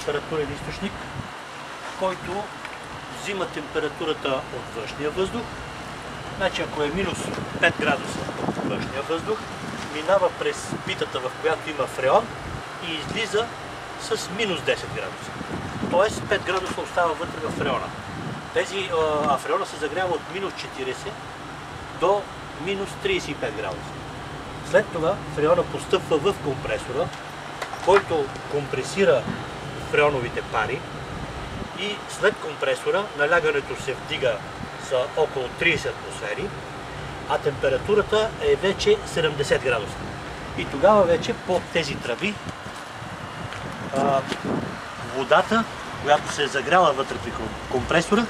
температурен източник, който взима температурата от външния въздух. Значи, ако е минус 5 градуса външния въздух, минава през питата, в която има фреон и излиза с минус 10 градуса. Тоест 5 градуса остава вътре в фреона. А фреона се загрява от минус 40 до минус 35 градуса. След това фреона постъпва в компресора, който компресира фреоновите пари и след компресора налягането се вдига за около 30 атмосфери, а температурата е вече 70 градуса. И тогава вече под тези тръби водата, която се е загряла вътре при компресора,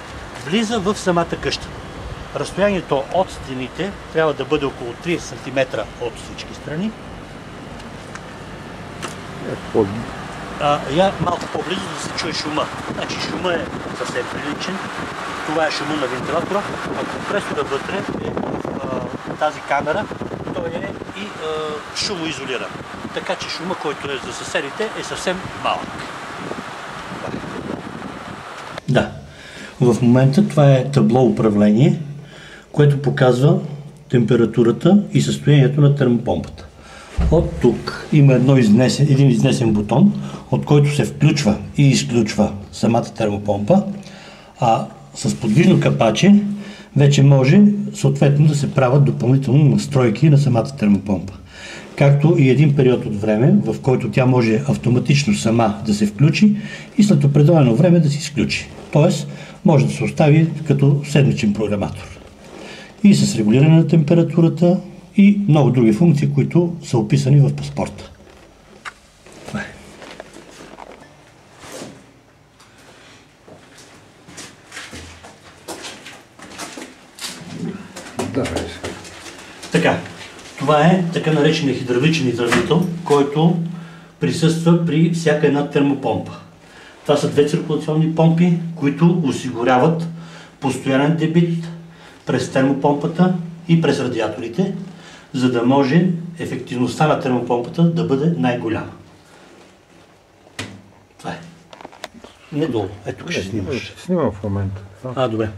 влиза в самата къща. Разстоянието от стените трябва да бъде около 30 см от всички страни. Я малко по-близо, да се чуе шума. Значи шума е съвсем приличен. Това е шума на вентилатора, а компресора вътре е в тази камера. Той е и шумоизолиран. Така че шума, който е за съседите, е съвсем малък. Да, в момента това е табло управление, което показва температурата и състоянието на термопомпата. От тук има един изнесен бутон, от който се включва и изключва самата термопомпа, а с подвижно капаче вече може съответно да се правят допълнително настройки на самата термопомпа. Както и един период от време, в който тя може автоматично сама да се включи и след определено време да се изключи. Тоест, може да се остави като седмичен програматор. И с регулиране на температурата и много други функции, които са описани в паспорта. Това е. Така, това е така наречения хидравличен изравнител, който присъства при всяка една термопомпа. Това са две циркулационни помпи, които осигуряват постоянен дебит през термопомпата и през радиаторите, за да може ефективността на термопомпата да бъде най-голяма. Това е. Не долу. Ето тук ще снимаш. Снимам в момента. Добре.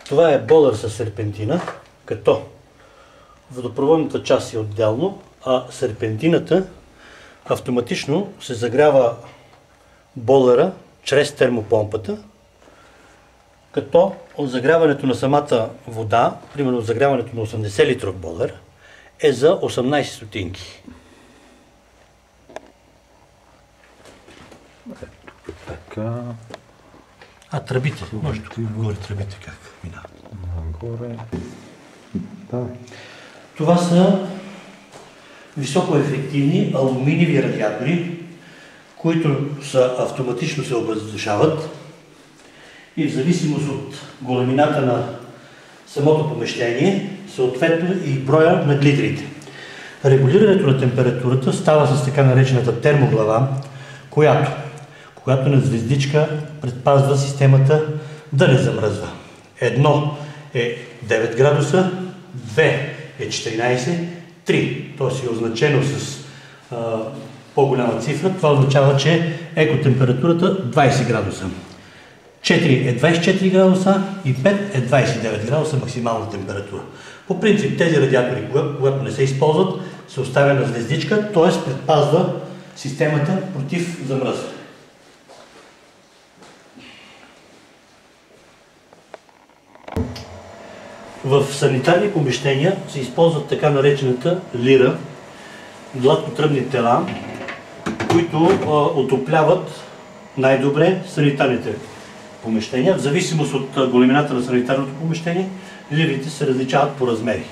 Това е болър с серпентина, като водопроводната част е отделно, а серпентината автоматично се загрява болъра чрез термопомпата, като от загряването на самата вода, примерно загряването на 80 литров болър, е за 18 стотинки. Така. А тръбите? Може тук горе тръбите как минават. Нагоре. Да. Това са високоефективни алуминиеви радиатори, които автоматично се обездушават и в зависимост от големината на самото помещение, съответно и броя на глитрите. Регулирането на температурата става с така наречената термоглава, която, когато на звездичка, предпазва системата да не замръзва. Едно е 9 градуса, 2 е 14, 3, т.е. е означено с по-голяма цифра, това означава, че екотемпературата 20 градуса. 4 е 24 градуса и 5 е 29 градуса максимална температура. По принцип тези радиатори, когато не се използват, се оставя на звездичка, т.е. предпазва системата против замръзване. В санитарни помещения се използват така наречената лира, гладкотръбни тела, които отопляват най-добре санитарните помещения. В зависимост от големината на санитарното помещение, лирите се различават по размери.